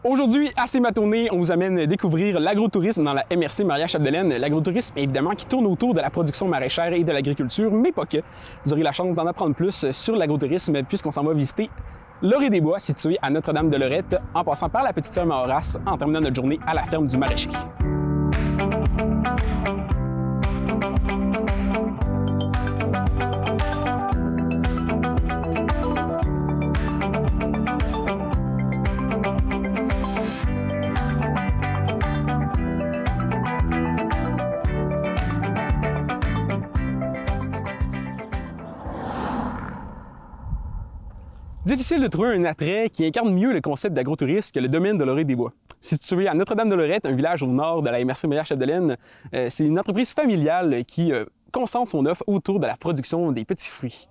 Aujourd'hui, à ces matournées, on vous amène découvrir l'agrotourisme dans la MRC Maria-Chapdelaine. L'agrotourisme, évidemment, qui tourne autour de la production maraîchère et de l'agriculture, mais pas que. Vous aurez la chance d'en apprendre plus sur l'agrotourisme puisqu'on s'en va visiter Lorée-des-Bois, située à Notre-Dame-de-Lorette, en passant par la petite ferme à Horace, en terminant notre journée à la ferme du maraîcher. Difficile de trouver un attrait qui incarne mieux le concept d'agrotourisme que le domaine de Lorée-des-Bois. Situé à Notre-Dame-de-Lorette, un village au nord de la MRC Maria-Chapdelaine, c'est une entreprise familiale qui concentre son offre autour de la production des petits fruits,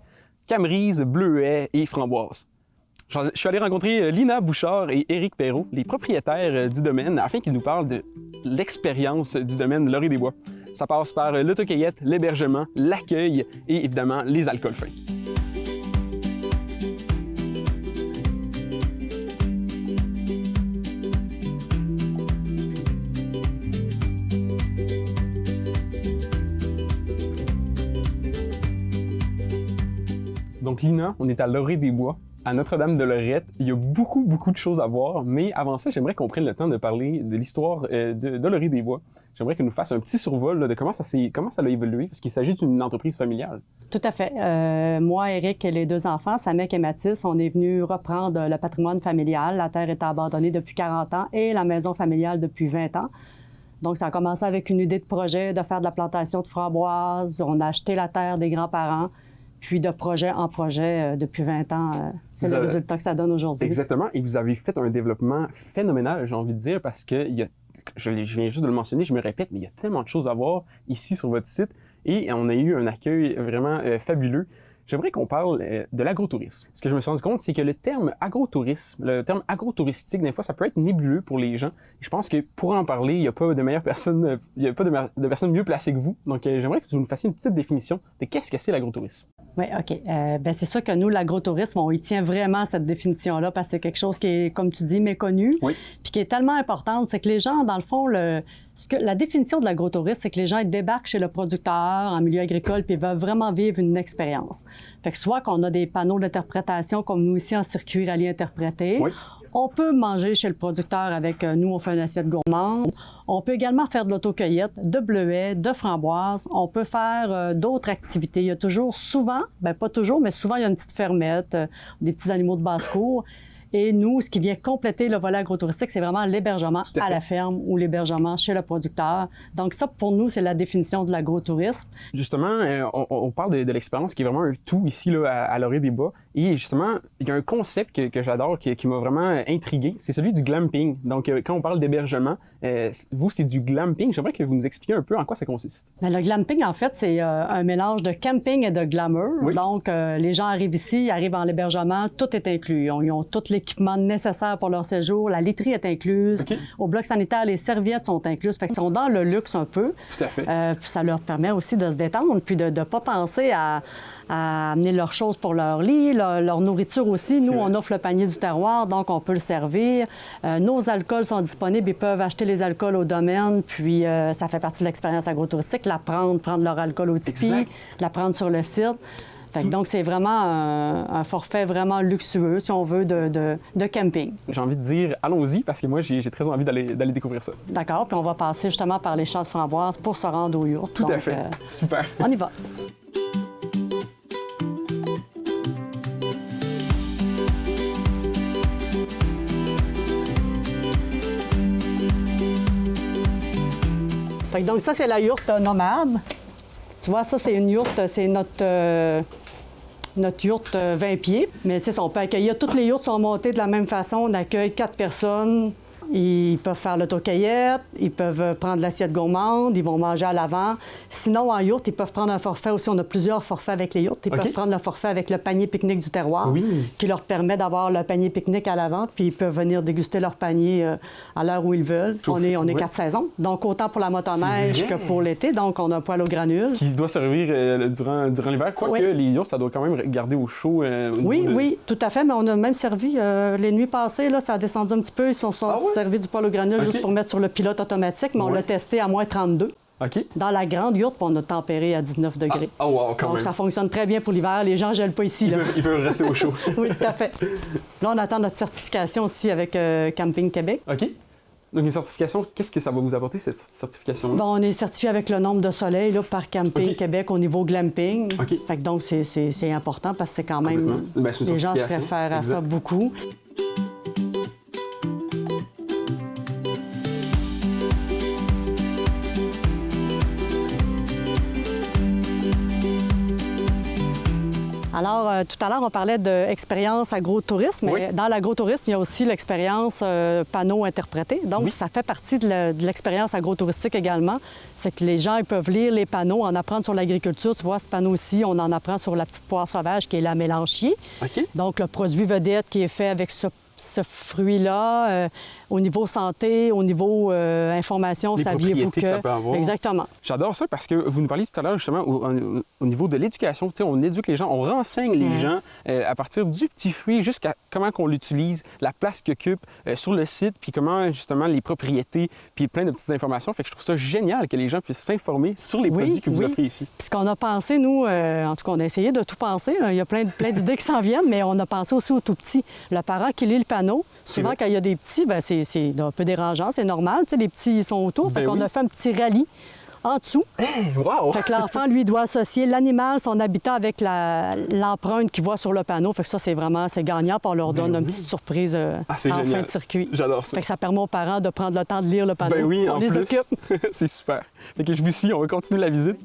camerises, bleuets et framboises. Je suis allé rencontrer Lina Bouchard et Éric Perrault, les propriétaires du domaine, afin qu'ils nous parlent de l'expérience du domaine de Lorée-des-Bois. Ça passe par l'autocueillette, l'hébergement, l'accueil et évidemment les alcools fins. Donc Lina, on est à Lorée-des-Bois, à Notre-Dame-de-Lorette. Il y a beaucoup de choses à voir, mais avant ça, j'aimerais qu'on prenne le temps de parler de l'histoire de Lorée-des-Bois. J'aimerais qu'elle nous fasse un petit survol là, de comment ça a évolué, parce qu'il s'agit d'une entreprise familiale. Tout à fait. Moi, Éric et les deux enfants, Samek et Mathis, on est venus reprendre le patrimoine familial. La terre était abandonnée depuis 40 ans et la maison familiale depuis 20 ans. Donc, ça a commencé avec une idée de projet de faire de la plantation de framboises. On a acheté la terre des grands-parents. Puis de projet en projet, depuis 20 ans, c'est le résultat que ça donne aujourd'hui. Exactement. Et vous avez fait un développement phénoménal, j'ai envie de dire, parce que je viens juste de le mentionner, je me répète, mais il y a tellement de choses à voir ici sur votre site. Et on a eu un accueil vraiment fabuleux. J'aimerais qu'on parle de l'agrotourisme. Ce que je me suis rendu compte, c'est que le terme agrotourisme, le terme agrotouristique, des fois, ça peut être nébuleux pour les gens. Et je pense que pour en parler, il n'y a pas de meilleure personne, il n'y a pas de personne mieux placée que vous. Donc, j'aimerais que vous nous fassiez une petite définition de qu'est-ce que c'est l'agrotourisme. Oui, OK. C'est sûr que nous, l'agrotourisme, on y tient vraiment à cette définition-là parce que c'est quelque chose qui est, comme tu dis, méconnu. Oui. Puis qui est tellement importante, c'est que les gens, dans le fond, la définition de l'agrotourisme, c'est que les gens ils débarquent chez le producteur en milieu agricole puis ils veulent vraiment vivre une expérience. Fait que soit qu'on a des panneaux d'interprétation comme nous ici en circuit rallye interprété, oui. On peut manger chez le producteur avec nous, on fait une assiette gourmande. On peut également faire de l'autocueillette, de bleuets, de framboises. On peut faire d'autres activités. Il y a toujours souvent, pas toujours, mais souvent il y a une petite fermette, des petits animaux de basse-cour. Et nous, ce qui vient compléter le volet agrotouristique, c'est vraiment l'hébergement à la ferme ou l'hébergement chez le producteur. Donc ça, pour nous, c'est la définition de l'agrotourisme. Justement, on parle de l'expérience qui est vraiment un tout ici là, à Lorée-des-Bois. Et justement, il y a un concept que j'adore, qui m'a vraiment intrigué, c'est celui du glamping. Donc, quand on parle d'hébergement, vous, c'est du glamping. J'aimerais que vous nous expliquiez un peu en quoi ça consiste. Le glamping, en fait, c'est un mélange de camping et de glamour. Oui. Donc, les gens arrivent ici, ils arrivent en l'hébergement, tout est inclus. Ils ont tout l'équipement nécessaire pour leur séjour. La literie est incluse. Okay. Au bloc sanitaire, les serviettes sont incluses. Fait qu'ils sont dans le luxe un peu. Tout à fait. Puis ça leur permet aussi de se détendre, puis de ne pas penser à amener leurs choses pour leur lit, leur nourriture aussi. Nous, on offre le panier du terroir, donc on peut le servir. Nos alcools sont disponibles. Ils peuvent acheter les alcools au domaine, puis ça fait partie de l'expérience agrotouristique. Prendre leur alcool au tipi, la prendre sur le site. Donc, c'est vraiment un forfait vraiment luxueux, si on veut, de camping. J'ai envie de dire, allons-y, parce que moi, j'ai très envie d'aller découvrir ça. D'accord, puis on va passer justement par les champs de framboises pour se rendre aux yurts. Tout à fait. Super. On y va. Donc, ça, c'est la yourte nomade. Tu vois, ça, c'est une yourte, c'est notre yourte 20 pieds. Mais c'est ça, on peut accueillir. Toutes les yourtes sont montées de la même façon. On accueille 4 personnes Ils peuvent faire l'autocueillette, ils peuvent prendre l'assiette gourmande, ils vont manger à l'avant. Sinon, en yourte, ils peuvent prendre un forfait aussi. On a plusieurs forfaits avec les yourtes. Ils peuvent prendre le forfait avec le panier pique-nique du terroir, qui leur permet d'avoir le panier pique-nique à l'avant, puis ils peuvent venir déguster leur panier à l'heure où ils veulent. On est 4 saisons, donc autant pour la motoneige que pour l'été. Donc, on a un poêle aux granules. Qui doit servir durant l'hiver. Quoique les yourtes, ça doit quand même garder au chaud. Oui, tout à fait. Mais on a même servi les nuits passées, là, ça a descendu un petit peu. Ils sont servis du poêle aux granules juste pour mettre sur le pilote automatique, mais on l'a testé à moins 32. Dans la grande yourte, on a tempéré à 19 degrés. Donc, ça fonctionne très bien pour l'hiver. Les gens ne gèlent pas ici. Ils peuvent rester au chaud. Oui, tout à fait. Là, on attend notre certification aussi avec Camping Québec. OK. Donc, une certification, qu'est-ce que ça va vous apporter, cette certification-là? Bon, on est certifié avec le nombre de soleils là, par Camping Québec au niveau glamping. Fait que donc, c'est important parce que c'est quand même... les gens se réfèrent à ça beaucoup. Alors, tout à l'heure, on parlait d'expérience agrotourisme. Mais dans l'agrotourisme, il y a aussi l'expérience panneau interprété. Donc, ça fait partie de l'expérience agrotouristique également. C'est que les gens ils peuvent lire les panneaux, en apprendre sur l'agriculture. Tu vois, ce panneau-ci, on en apprend sur la petite poire sauvage qui est la mélanchier. Donc, le produit vedette qui est fait avec ce fruit-là, au niveau santé, au niveau information, saviez-vous que... ça peut avoir. Exactement. J'adore ça parce que vous nous parliez tout à l'heure justement au niveau de l'éducation. Tu sais, on éduque les gens, on renseigne les gens à partir du petit fruit jusqu'à comment qu'on l'utilise, la place qu'il occupe sur le site, puis comment justement les propriétés, puis plein de petites informations. Fait que je trouve ça génial que les gens puissent s'informer sur les produits que vous offrez ici. Puis ce qu'on a pensé, nous, en tout cas, on a essayé de tout penser. Il y a plein d'idées qui s'en viennent, mais on a pensé aussi au tout petit. Le parent qui lit le panneau, souvent quand il y a des petits, bien, c'est un peu dérangeant, c'est normal. Tu sais, les petits, ils sont autour. Fait qu'on a fait un petit rallye en dessous. Wow! Fait que l'enfant, lui, doit associer l'animal, son habitat avec l'empreinte qu'il voit sur le panneau. Fait que ça, c'est gagnant. Puis on leur donne une petite surprise en fin de circuit. J'adore ça. Fait que ça permet aux parents de prendre le temps de lire le panneau. Ben oui, on en les plus. occupe. C'est super. Fait que je vous suis, on va continuer la visite.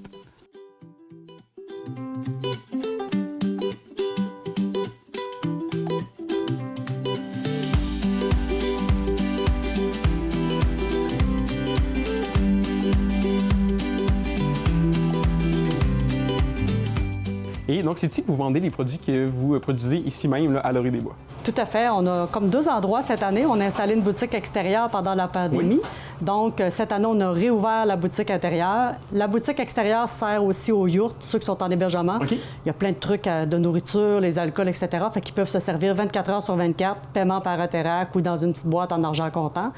Et donc, c'est ici que vous vendez les produits que vous produisez ici même, là, à Laurier-des-Bois. Tout à fait. On a comme 2 endroits cette année. On a installé une boutique extérieure pendant la pandémie. Donc, cette année, on a réouvert la boutique intérieure. La boutique extérieure sert aussi aux yourtes, ceux qui sont en hébergement. Il y a plein de trucs de nourriture, les alcools, etc. Fait qu'ils peuvent se servir 24 heures sur 24, paiement par Interac ou dans une petite boîte en argent comptant.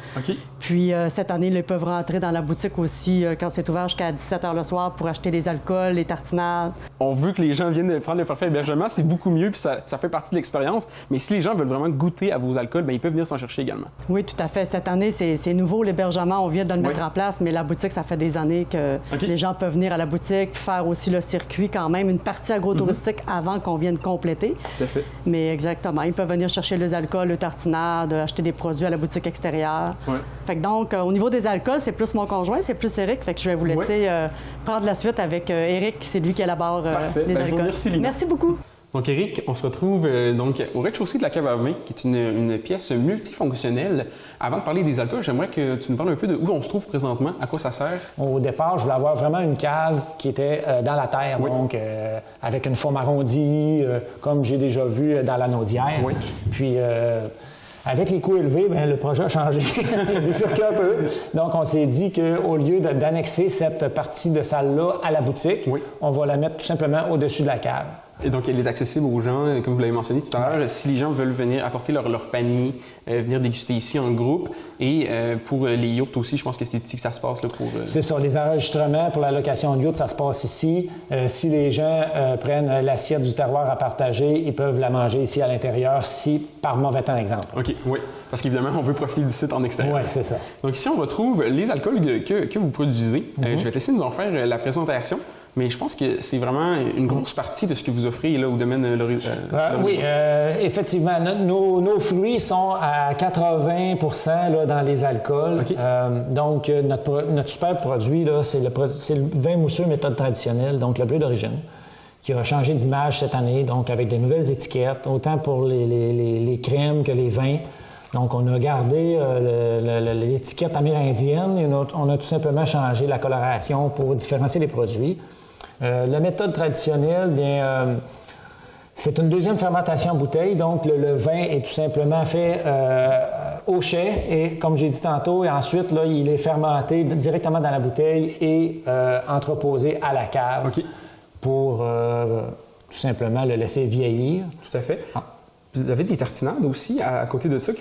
Puis, cette année, ils peuvent rentrer dans la boutique aussi quand c'est ouvert jusqu'à 17 heures le soir pour acheter les alcools, les tartinades. On veut que les gens viennent prendre le forfait hébergement. C'est beaucoup mieux, puis ça fait partie de l'expérience. Mais si les gens veulent vraiment goûter à vos alcools, bien, ils peuvent venir s'en chercher également. Oui, tout à fait. Cette année, c'est nouveau, l'hébergement. On vient de le mettre en place, mais la boutique, ça fait des années que les gens peuvent venir à la boutique, faire aussi le circuit quand même, une partie agrotouristique avant qu'on vienne compléter. Tout à fait. Mais exactement. Ils peuvent venir chercher les alcools, le tartinade, acheter des produits à la boutique extérieure. Fait que donc, au niveau des alcools, c'est plus mon conjoint, c'est plus Éric. Fait que je vais vous laisser prendre la suite avec Éric. C'est lui qui élabore les alcools. Merci beaucoup. Donc, Éric, on se retrouve donc au rez-de-chaussée de la cave à vin, qui est une pièce multifonctionnelle. Avant de parler des alcools, j'aimerais que tu nous parles un peu de où on se trouve présentement, à quoi ça sert. Au départ, je voulais avoir vraiment une cave qui était dans la terre, donc avec une forme arrondie, comme j'ai déjà vu dans la Naudière. Puis, avec les coûts élevés, bien, le projet a changé. Il a bifurqué un peu. Donc, on s'est dit qu'au lieu d'annexer cette partie de salle-là à la boutique, on va la mettre tout simplement au-dessus de la cave. Et donc, elle est accessible aux gens, comme vous l'avez mentionné tout à l'heure, si les gens veulent venir apporter leur panier, venir déguster ici en groupe. Et pour les yachts aussi, je pense que c'est ici que ça se passe. Là, pour... C'est ça. Les enregistrements pour la location de yacht, ça se passe ici. Si les gens prennent l'assiette du terroir à partager, ils peuvent la manger ici à l'intérieur, si par mauvais temps, exemple. OK, oui. Parce qu'évidemment, on veut profiter du site en extérieur. Oui, c'est ça. Donc ici, on retrouve les alcools que vous produisez. Je vais te laisser nous en faire la présentation. Mais je pense que c'est vraiment une grosse partie de ce que vous offrez là, au domaine Laurier-des-Bois. Oui, effectivement. Nos fruits sont à 80 là, dans les alcools. Donc, notre super produit, là, c'est le vin mousseux méthode traditionnelle, donc le bleu d'origine, qui a changé d'image cette année, donc avec des nouvelles étiquettes, autant pour les crèmes que les vins. Donc, on a gardé l'étiquette amérindienne et on a tout simplement changé la coloration pour différencier les produits. La méthode traditionnelle, bien, c'est une deuxième fermentation en bouteille. Donc, le vin est tout simplement fait au chai et, comme j'ai dit tantôt, et ensuite, là, il est fermenté directement dans la bouteille et entreposé à la cave pour tout simplement le laisser vieillir. Tout à fait. Vous avez des tartinades aussi à côté de ça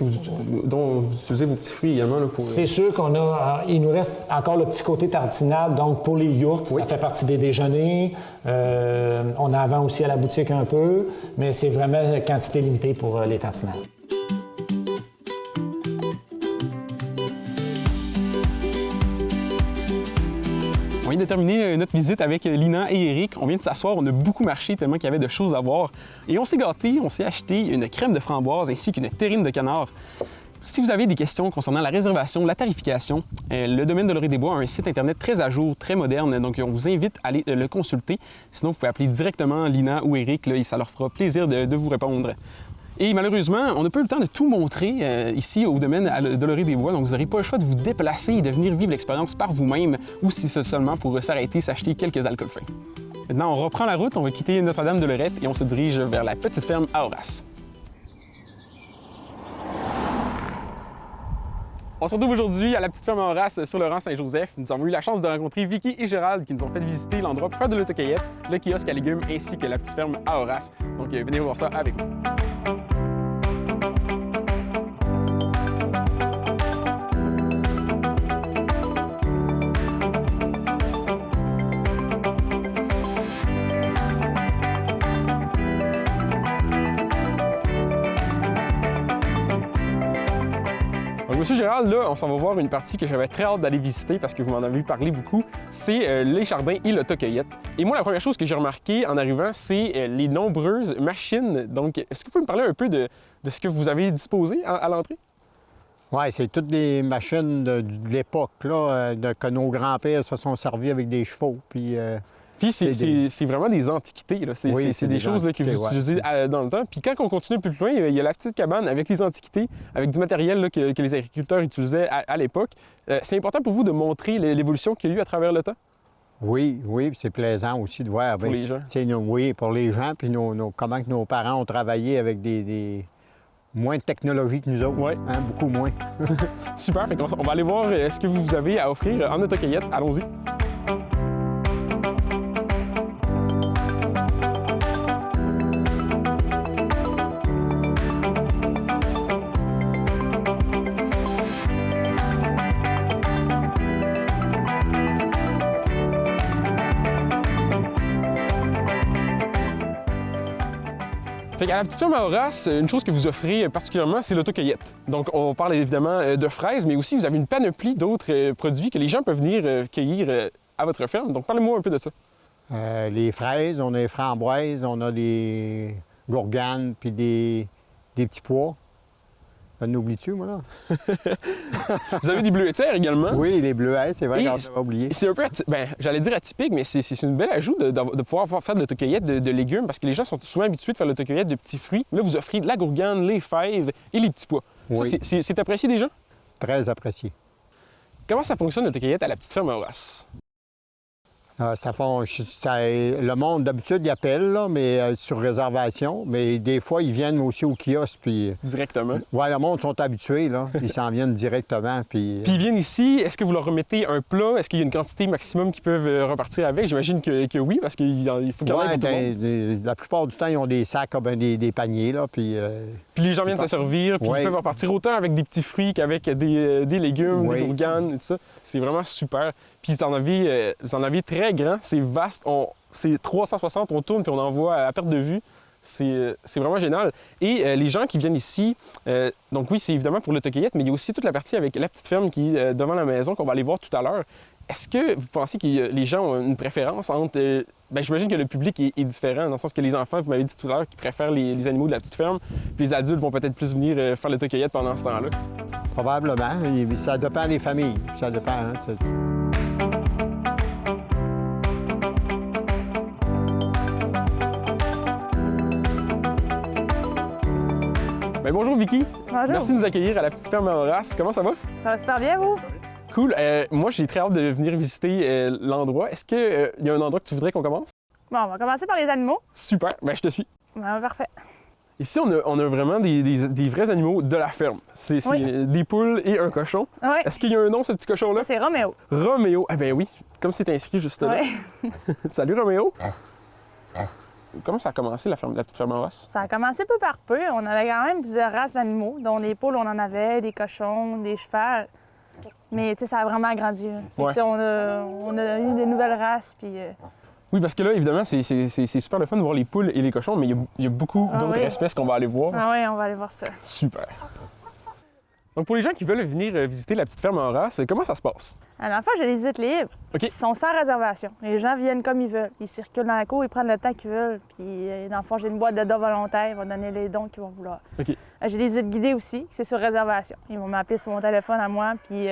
dont vous utilisez vos petits fruits également? Là, pour... C'est sûr qu'on a... il nous reste encore le petit côté tartinade. Donc, pour les yourtes, ça fait partie des déjeuners. On en vend aussi à la boutique un peu, mais c'est vraiment quantité limitée pour les tartinades. On vient de terminer notre visite avec Lina et Éric. On vient de s'asseoir, on a beaucoup marché tellement qu'il y avait de choses à voir. Et on s'est gâtés, on s'est acheté une crème de framboise ainsi qu'une terrine de canard. Si vous avez des questions concernant la réservation, la tarification, le domaine de l'Orée-des-Bois a un site Internet très à jour, très moderne, donc on vous invite à aller le consulter. Sinon, vous pouvez appeler directement Lina ou Éric, là, et ça leur fera plaisir de vous répondre. Et malheureusement, on n'a pas eu le temps de tout montrer ici au domaine de l'Orée-des-Bois, donc vous n'aurez pas le choix de vous déplacer et de venir vivre l'expérience par vous-même, ou si c'est seulement pour s'arrêter, s'acheter quelques alcools fins. Maintenant, on reprend la route, on va quitter Notre-Dame-de-Lorette et on se dirige vers la petite ferme à Horace. On se retrouve aujourd'hui à la petite ferme à Horace sur le rang Saint-Joseph. Nous avons eu la chance de rencontrer Vicky et Gérald qui nous ont fait visiter l'endroit pour faire de l'autocueillette, le kiosque à légumes ainsi que la petite ferme à Horace. Donc venez voir ça avec nous. Monsieur Gérald, là, on s'en va voir une partie que j'avais très hâte d'aller visiter parce que vous m'en avez parlé beaucoup. C'est les jardins et l'autocueillette. Et moi, la première chose que j'ai remarqué en arrivant, c'est les nombreuses machines. Donc, est-ce que vous pouvez me parler un peu de ce que vous avez disposé à l'entrée? Oui, c'est toutes les machines de l'époque, là, que nos grands-pères se sont servis avec des chevaux. Puis c'est vraiment des antiquités. Là. C'est des choses là, que vous utilisez dans le temps. Puis quand on continue plus loin, il y a la petite cabane avec les antiquités, avec du matériel là, que les agriculteurs utilisaient à l'époque. C'est important pour vous de montrer l'évolution qu'il y a eu à travers le temps? Oui, puis c'est plaisant aussi de voir. Pour les gens? Oui, pour les gens, puis comment que nos parents ont travaillé avec des moins de technologie que nous autres. Oui. Hein, beaucoup moins. Super, on va aller voir ce que vous avez à offrir en autocueillette. Allons-y. À la petite ferme à Horace, une chose que vous offrez particulièrement, c'est l'autocueillette. Donc, on parle évidemment de fraises, mais aussi vous avez une panoplie d'autres produits que les gens peuvent venir cueillir à votre ferme. Donc, parlez-moi un peu de ça. Les fraises, on a les framboises, on a des gourganes, puis des petits pois. On oublie-tu, moi, là? Vous avez des bleuets de serre également? Oui, les bleuets, c'est vrai, j'avais oublié. C'est un peu, j'allais dire atypique, mais c'est une belle ajout de pouvoir faire de l'autocueillette de légumes, parce que les gens sont souvent habitués de faire l'autocueillette de petits fruits. Là, vous offrez de la gourgane, les fèves et les petits pois. Oui. Ça, c'est apprécié des gens? Très apprécié. Comment ça fonctionne l'autocueillette à la petite ferme à Horace? Le monde, d'habitude, il appelle, là, mais sur réservation. Mais des fois, ils viennent aussi au kiosque. Puis, directement? Oui, le monde sont habitués, là. Ils s'en viennent directement. Puis ils viennent ici. Est-ce que vous leur remettez un plat? Est-ce qu'il y a une quantité maximum qu'ils peuvent repartir avec? J'imagine que oui, parce qu'il faut garder pour tout le monde. La plupart du temps, ils ont des sacs, des paniers, là. Puis les gens viennent se servir, puis ils peuvent repartir autant avec des petits fruits qu'avec des légumes, des gourganes et tout ça. C'est vraiment super. Puis vous en avez très grand, c'est vaste, c'est 360, on tourne puis on en voit à perte de vue. C'est vraiment génial. Et les gens qui viennent ici, donc oui, c'est évidemment pour l'autocueillette, mais il y a aussi toute la partie avec la petite ferme qui est devant la maison qu'on va aller voir tout à l'heure. Est-ce que vous pensez que les gens ont une préférence entre... j'imagine que le public est différent, dans le sens que les enfants, vous m'avez dit tout à l'heure, qu'ils préfèrent les animaux de la petite ferme, puis les adultes vont peut-être plus venir faire l'autocueillette pendant ce temps-là. Probablement. Ça dépend des familles. Ça dépend, hein, Ben, bonjour Vicky. Bonjour. Merci de nous accueillir à la petite ferme Horace. Comment ça va? Ça va super bien, vous? Cool. Moi, j'ai très hâte de venir visiter l'endroit. Est-ce qu'il y a un endroit que tu voudrais qu'on commence? Bon, on va commencer par les animaux. Super. Ben, je te suis. Ben, parfait. Ici, on a vraiment des vrais animaux de la ferme. C'est Oui. des poules et un cochon. Oui. Est-ce qu'il y a un nom, ce petit cochon-là? Ça, c'est Roméo. Roméo. Eh bien oui, comme c'est inscrit juste là. Oui. Salut Roméo. Comment ça a commencé la petite ferme Horace? Ça a commencé peu par peu. On avait quand même plusieurs races d'animaux, dont les poules, on en avait, des cochons, des chevals. Mais tu sais, ça a vraiment agrandi. Là. Fait que, Ouais. tu sais, on a eu des nouvelles races, puis Oui, parce que là, évidemment, c'est super le fun de voir les poules et les cochons, mais il y a beaucoup Ah d'autres oui. espèces qu'on va aller voir. ah oui, on va aller voir ça. Super. Donc, pour les gens qui veulent venir visiter la petite ferme Horace, comment ça se passe? À la fois, j'ai des visites libres. OK. Ils sont sans réservation. Les gens viennent comme ils veulent. Ils circulent dans la cour, ils prennent le temps qu'ils veulent. Puis, dans le fond, j'ai une boîte de dons volontaires. Ils vont donner les dons qu'ils vont vouloir. OK. J'ai des visites guidées aussi. C'est sur réservation. Ils vont m'appeler sur mon téléphone à moi, puis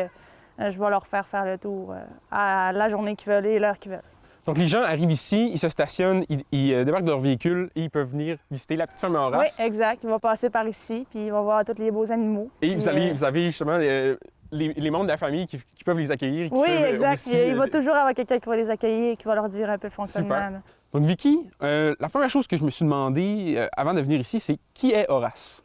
je vais leur faire le tour à la journée qu'ils veulent et l'heure qu'ils veulent. Donc, les gens arrivent ici, ils se stationnent, ils débarquent de leur véhicule et ils peuvent venir visiter la petite ferme Horace. Oui, exact. Ils vont passer par ici, puis ils vont voir tous les beaux animaux. Et Puis, vous avez justement les membres de la famille qui peuvent les accueillir. Qui Oui, peuvent, exact. aussi, Il va toujours avoir quelqu'un qui va les accueillir, qui va leur dire un peu le fonctionnement. Super. là. Donc, Vicky, la première chose que je me suis demandé avant de venir ici, c'est qui est Horace?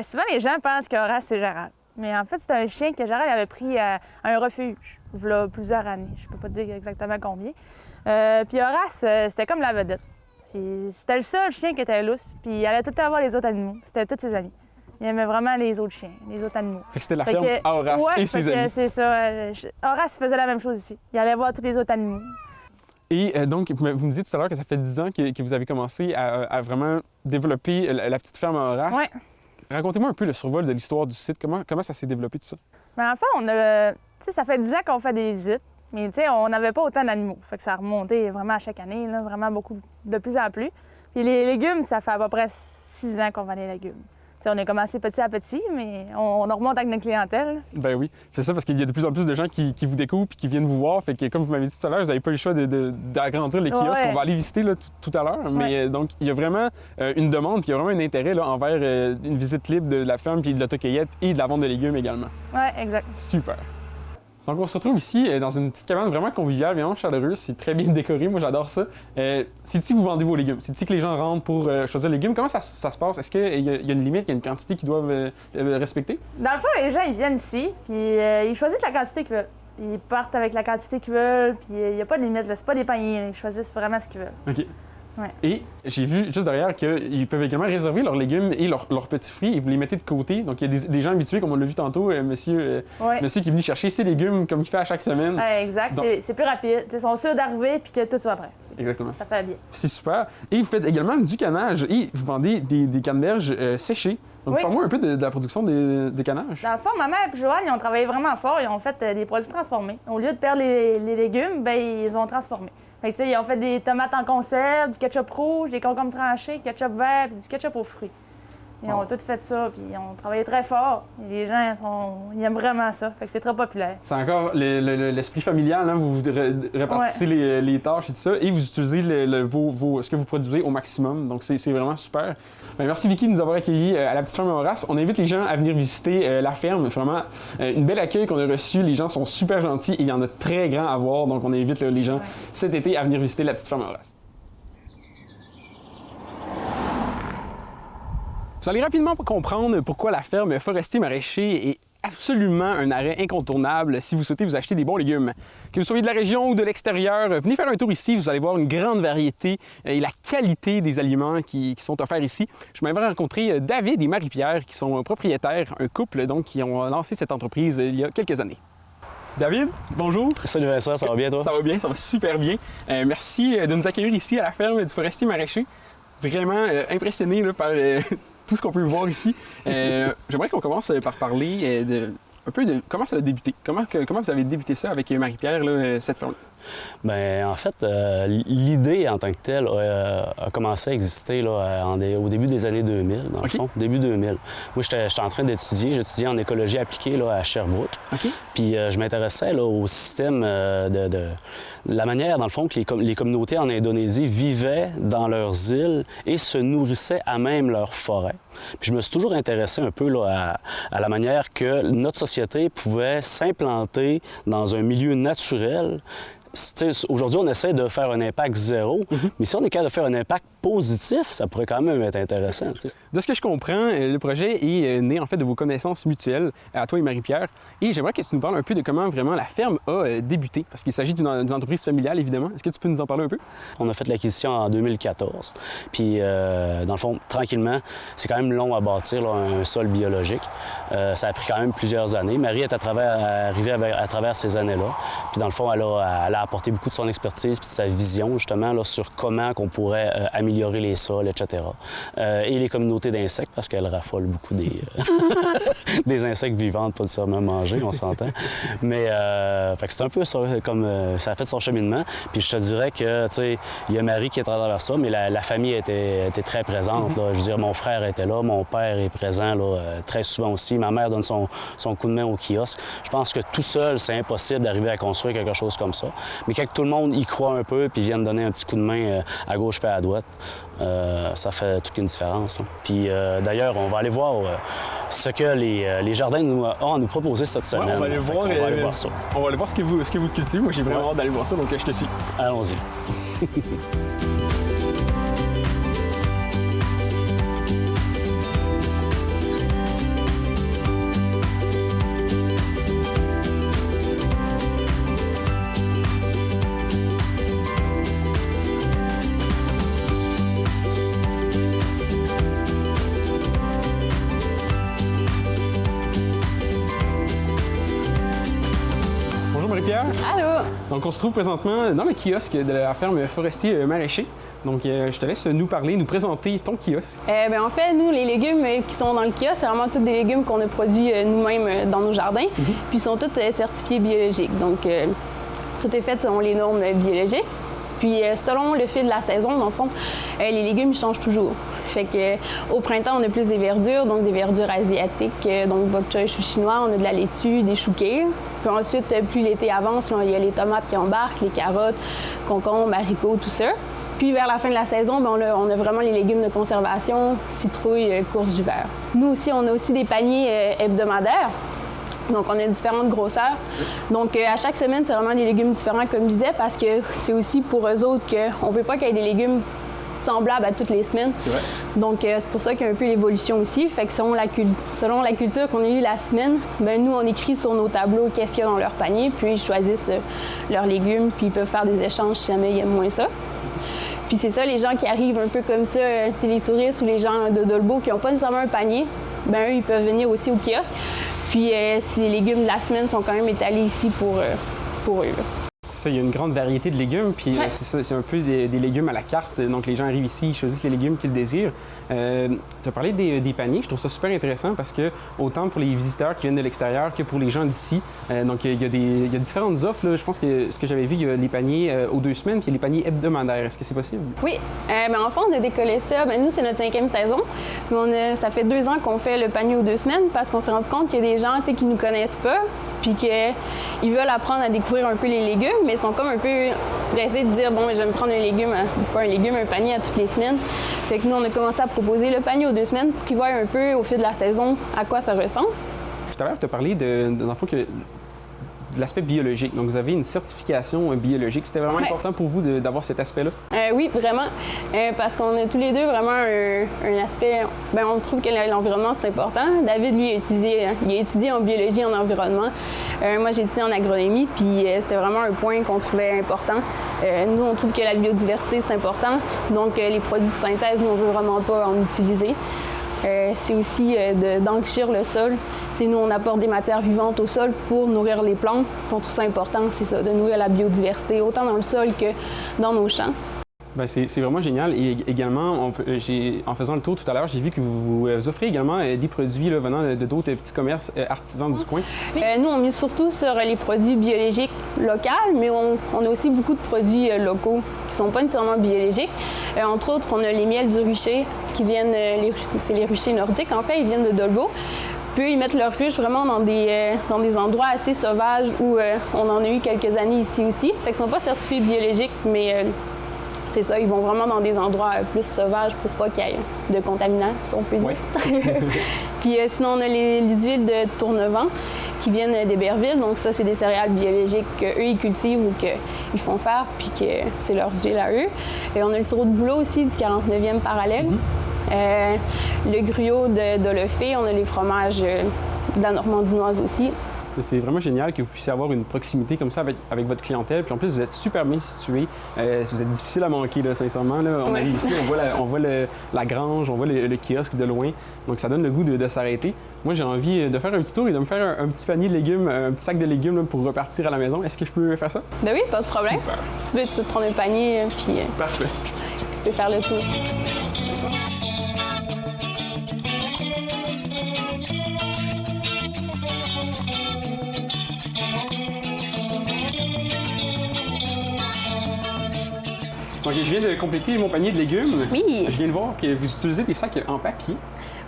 Souvent, les gens pensent que Horace, c'est Gérald. Mais en fait, c'est un chien que Gérald avait pris à un refuge, il y a plusieurs années. Je peux pas dire exactement combien. Puis Horace, c'était comme la vedette. Puis c'était le seul chien qui était lousse. Puis il allait tout le temps voir les autres animaux. C'était tous ses amis. Il aimait vraiment les autres chiens, les autres animaux. Fait que c'était la Fait ferme que- à Horace ouais, et ses fait que amis. c'est ça. Horace faisait la même chose ici. Il allait voir tous les autres animaux. Et donc, vous me disiez tout à l'heure que ça fait 10 ans que vous avez commencé à vraiment développer la petite ferme à Horace. Ouais. Racontez-moi un peu le survol de l'histoire du site. Comment ça s'est développé tout ça? Mais en fait, on a, tu sais, ça fait 10 ans qu'on fait des visites. Mais tu sais, on n'avait pas autant d'animaux. Fait que ça a remonté vraiment à chaque année, là, vraiment beaucoup, de plus en plus. Puis les légumes, ça fait à peu près 6 ans qu'on vend des légumes. Tu sais, on a commencé petit à petit, mais on remonte avec notre clientèle. Ben oui, c'est ça, parce qu'il y a de plus en plus de gens qui vous découvrent et qui viennent vous voir. Fait que, comme vous m'avez dit tout à l'heure, vous n'avez pas eu le choix d'agrandir les kiosques. Ouais. On va aller visiter là, tout à l'heure. Mais donc, il y a vraiment une demande, puis il y a vraiment un intérêt là, envers une visite libre de la ferme, puis de l'autocueillette et de la vente de légumes également. Oui, exact. Super. Donc, on se retrouve ici dans une petite cabane vraiment conviviale, vraiment chaleureuse. C'est très bien décoré. Moi, j'adore ça. C'est ici que vous vendez vos légumes. C'est ici que les gens rentrent pour choisir les légumes. Comment ça se passe? Est-ce qu'il y a une limite, il y a une quantité qu'ils doivent respecter? Dans le fond, les gens, ils viennent ici, puis ils choisissent la quantité qu'ils veulent. Ils partent avec la quantité qu'ils veulent, puis il n'y a pas de limite. C'est pas des paniers. Là. Ils choisissent vraiment ce qu'ils veulent. OK. Ouais. Et j'ai vu juste derrière qu'ils peuvent également réserver leurs légumes et leurs petits fruits et vous les mettez de côté. Donc, il y a des gens habitués, comme on l'a vu tantôt, monsieur qui est venu chercher ses légumes comme il fait à chaque semaine. Ouais, exact. Donc- C'est plus rapide. Ils sont sûrs d'arriver, puis que tout soit prêt. Exactement. Ça fait bien. C'est super. Et vous faites également du canage et vous vendez des canneberges séchées. Donc, Oui. parle-moi un peu de la production des cannages. Dans le fond, ma mère et Joanne, ils ont travaillé vraiment fort. Ils ont fait des produits transformés. Au lieu de perdre les légumes, ben ils ont transformé. Fait que, tu sais, ils ont fait des tomates en conserve, du ketchup rouge, des concombres tranchés, ketchup vert, puis du ketchup aux fruits. Ils ont tout fait ça, puis ils ont travaillé très fort. Et les gens, ils aiment vraiment ça. Fait que c'est très populaire. C'est encore l'esprit familial, hein? Vous répartissez les tâches et tout ça, et vous utilisez ce que vous produisez au maximum. Donc, c'est vraiment super. Ben, merci Vicky de nous avoir accueillis à la petite ferme Horace. On invite les gens à venir visiter la ferme. Vraiment, une belle accueil qu'on a reçu. Les gens sont super gentils et il y en a très grand à voir. Donc, on invite les gens cet été à venir visiter la petite ferme Horace. Vous allez rapidement comprendre pourquoi la ferme Forestier Maraîcher est absolument un arrêt incontournable si vous souhaitez vous acheter des bons légumes. Que vous soyez de la région ou de l'extérieur, venez faire un tour ici, vous allez voir une grande variété et la qualité des aliments qui sont offerts ici. Je m'avais rencontré David et Marie-Pierre qui sont propriétaires, un couple donc qui ont lancé cette entreprise il y a quelques années. David, bonjour. Salut Vincent, ça va bien toi? Ça va bien, ça va super bien. Merci de nous accueillir ici à la ferme du Forestier Maraîcher. Vraiment impressionné là, par tout ce qu'on peut voir ici. J'aimerais qu'on commence par parler un peu de comment ça a débuté. Comment vous avez débuté ça avec Marie-Pierre, là, cette ferme? Bien, en fait, l'idée en tant que telle a commencé à exister là, au début des années 2000, dans le fond, début 2000. Moi, j'étais en train j'étudiais en écologie appliquée là, à Sherbrooke. OK. Puis je m'intéressais là, au système de la manière, dans le fond, que les communautés en Indonésie vivaient dans leurs îles et se nourrissaient à même leurs forêts. Puis je me suis toujours intéressé un peu là, à la manière que notre société pouvait s'implanter dans un milieu naturel. Aujourd'hui, on essaie de faire un impact zéro, mais si on est capable de faire un impact positif, ça pourrait quand même être intéressant. De ce que je comprends, le projet est né en fait de vos connaissances mutuelles à toi et Marie-Pierre. Et j'aimerais que tu nous parles un peu de comment vraiment la ferme a débuté, parce qu'il s'agit d'une entreprise familiale, évidemment. Est-ce que tu peux nous en parler un peu? On a fait l'acquisition en 2014. Puis, dans le fond, tranquillement, c'est quand même long à bâtir là, un sol biologique. Ça a pris quand même plusieurs années. Marie est arrivée à travers ces années-là. Puis, dans le fond, elle a apporté beaucoup de son expertise puis de sa vision, justement, là, sur comment on pourrait améliorer les sols, etc. Et les communautés d'insectes, parce qu'elle raffole beaucoup des insectes vivants, pas nécessairement manger, on s'entend. Mais fait que c'est un peu ça, comme ça a fait son cheminement. Puis je te dirais que, tu sais, il y a Marie qui est à travers ça, mais la famille était très présente. Là. Je veux dire, mon frère était là, mon père est présent là, très souvent aussi. Ma mère donne son coup de main au kiosque. Je pense que tout seul, c'est impossible d'arriver à construire quelque chose comme ça. Mais quand tout le monde y croit un peu puis vienne donner un petit coup de main à gauche puis à droite, ça fait toute une différence. Hein. Puis d'ailleurs, on va aller voir ce que les jardins ont à nous proposer cette semaine. Ouais, on va aller voir, ça. On va aller voir ce que vous cultivez. Moi, j'ai vraiment hâte d'aller voir ça, donc je te suis. Allons-y. Allô! Donc, on se trouve présentement dans le kiosque de la ferme Forestier Maraîcher. Donc, je te laisse nous parler, nous présenter ton kiosque. En fait, nous, les légumes qui sont dans le kiosque, c'est vraiment tous des légumes qu'on a produits nous-mêmes dans nos jardins. Puis, ils sont tous certifiés biologiques. Donc, tout est fait selon les normes biologiques. Puis, selon le fil de la saison, dans le fond, les légumes changent toujours. Fait que, au printemps, on a plus des verdures, donc des verdures asiatiques, donc bok choy, chou chinois, on a de la laitue, des choux kale. Puis ensuite, plus l'été avance, là, il y a les tomates qui embarquent, les carottes, concombres, haricots, tout ça. Puis vers la fin de la saison, on a vraiment les légumes de conservation, citrouilles, courges d'hiver. Nous aussi, on a aussi des paniers hebdomadaires. Donc, on a différentes grosseurs. Donc, à chaque semaine, c'est vraiment des légumes différents, comme je disais, parce que c'est aussi pour eux autres qu'on ne veut pas qu'il y ait des légumes semblables à toutes les semaines. C'est vrai. Donc, c'est pour ça qu'il y a un peu l'évolution aussi. Fait que selon la culture qu'on a eue la semaine, nous, on écrit sur nos tableaux qu'est-ce qu'il y a dans leur panier, puis ils choisissent leurs légumes, puis ils peuvent faire des échanges si jamais ils aiment moins ça. Puis c'est ça, les gens qui arrivent un peu comme ça, les touristes ou les gens de Dolbeau qui n'ont pas nécessairement un panier, eux, ils peuvent venir aussi au kiosque. Puis si les légumes de la semaine sont quand même étalés ici pour eux. C'est ça, il y a une grande variété de légumes, puis ouais. C'est ça, c'est un peu des légumes à la carte. Donc les gens arrivent ici, ils choisissent les légumes qu'ils désirent. Tu as parlé des paniers, je trouve ça super intéressant parce que autant pour les visiteurs qui viennent de l'extérieur que pour les gens d'ici, donc il y a différentes offres. Là. Je pense que ce que j'avais vu, il y a les paniers aux 2 semaines, puis il y a les paniers hebdomadaires. Est-ce que c'est possible? Oui, en fait, on a décollé ça. Nous, c'est notre 5e saison. Puis ça fait 2 ans qu'on fait le panier aux 2 semaines parce qu'on s'est rendu compte qu'il y a des gens qui nous connaissent pas, puis qu'ils veulent apprendre à découvrir un peu les légumes, mais ils sont comme un peu stressés de dire, je vais me prendre un panier à toutes les semaines. Fait que nous, on a commencé à proposer le panier aux 2 semaines pour qu'ils voient un peu au fil de la saison à quoi ça ressemble. Tout à l'heure, tu as parlé de l'aspect biologique. Donc, vous avez une certification biologique. C'était vraiment important pour vous d'avoir cet aspect-là? Oui, vraiment. Parce qu'on a tous les deux vraiment un aspect... on trouve que l'environnement, c'est important. David, lui, il a étudié en biologie et en environnement. Moi, j'ai étudié en agronomie, puis c'était vraiment un point qu'on trouvait important. Nous, on trouve que la biodiversité, c'est important. Donc, les produits de synthèse, nous, on veut vraiment pas en utiliser. C'est aussi d'enrichir le sol. T'sais, nous, on apporte des matières vivantes au sol pour nourrir les plantes. On trouve ça important, c'est ça, de nourrir la biodiversité, autant dans le sol que dans nos champs. C'est vraiment génial. Et également, en faisant le tour tout à l'heure, j'ai vu que vous offrez également des produits là, venant de d'autres petits commerces artisans du coin. Nous, on mise surtout sur les produits biologiques locaux, mais on a aussi beaucoup de produits locaux qui ne sont pas nécessairement biologiques. Entre autres, on a les miels du rucher qui viennent, c'est les ruchers nordiques, en fait, ils viennent de Dolbeau. Puis ils mettent leurs ruches vraiment dans des endroits assez sauvages où on en a eu quelques années ici aussi. Fait qu'ils ne sont pas certifiés biologiques, mais c'est ça, ils vont vraiment dans des endroits plus sauvages pour pas qu'il y ait de contaminants, si on peut dire. Ouais. Puis sinon, on a les huiles de tournevent qui viennent d'Héberville. Donc ça, c'est des céréales biologiques qu'eux, ils cultivent ou qu'ils font faire, puis que c'est leurs huiles à eux. Et on a le sirop de bouleau aussi du 49e parallèle. Le gruau d'Olefé, on a les fromages de la Normandinoise aussi. C'est vraiment génial que vous puissiez avoir une proximité comme ça avec votre clientèle. Puis en plus, vous êtes super bien situé. Vous êtes difficile à manquer, là, sincèrement. Là. On arrive ici, on voit la grange, on voit le kiosque de loin. Donc ça donne le goût de s'arrêter. Moi, j'ai envie de faire un petit tour et de me faire un petit panier de légumes, un petit sac de légumes là, pour repartir à la maison. Est-ce que je peux faire ça? Ben oui, pas de problème. Super. Si tu veux, tu peux te prendre un panier, puis Parfait. tu peux faire le tour. Donc, je viens de compléter mon panier de légumes. Oui. Je viens de voir que vous utilisez des sacs en papier.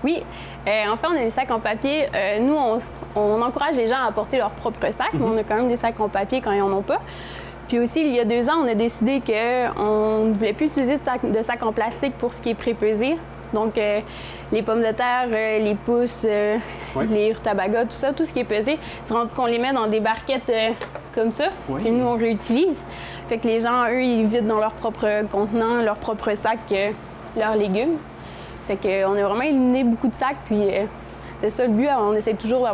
Oui. En fait, on a des sacs en papier. Nous, on encourage les gens à apporter leurs propres sacs, mais on a quand même des sacs en papier quand ils n'en ont pas. Puis aussi, il y a 2 ans, on a décidé qu'on ne voulait plus utiliser de sacs en plastique pour ce qui est prépesé. Donc, les pommes de terre, les pousses, les rutabagas, tout ça, tout ce qui est pesé, c'est rendu qu'on les met dans des barquettes comme ça. Oui. Et nous, on réutilise. Fait que les gens, eux, ils vident dans leur propre contenant, leur propre sac, leurs légumes. Fait qu'on a vraiment éliminé beaucoup de sacs, puis c'est ça le but. On essaie toujours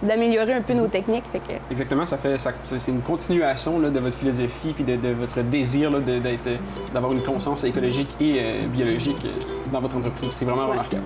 d'améliorer un peu nos techniques. Fait que... Exactement, c'est une continuation là, de votre philosophie puis de votre désir là, d'avoir une conscience écologique et biologique dans votre entreprise. C'est vraiment remarquable.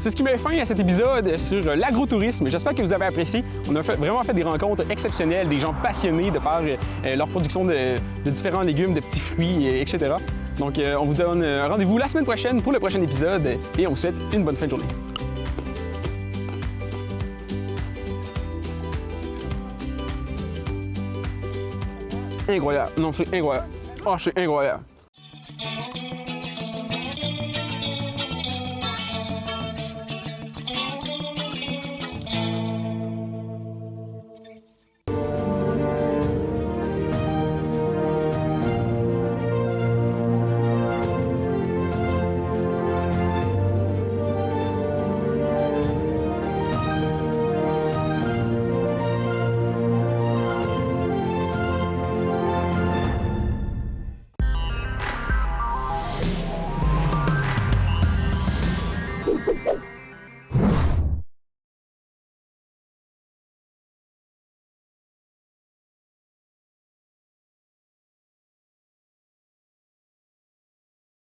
C'est ce qui met fin à cet épisode sur l'agrotourisme. J'espère que vous avez apprécié. On a vraiment fait des rencontres exceptionnelles, des gens passionnés de par leur production de différents légumes, de petits fruits, etc. Donc, on vous donne rendez-vous la semaine prochaine pour le prochain épisode et on vous souhaite une bonne fin de journée. Incroyable. Non, c'est incroyable. Oh, c'est incroyable.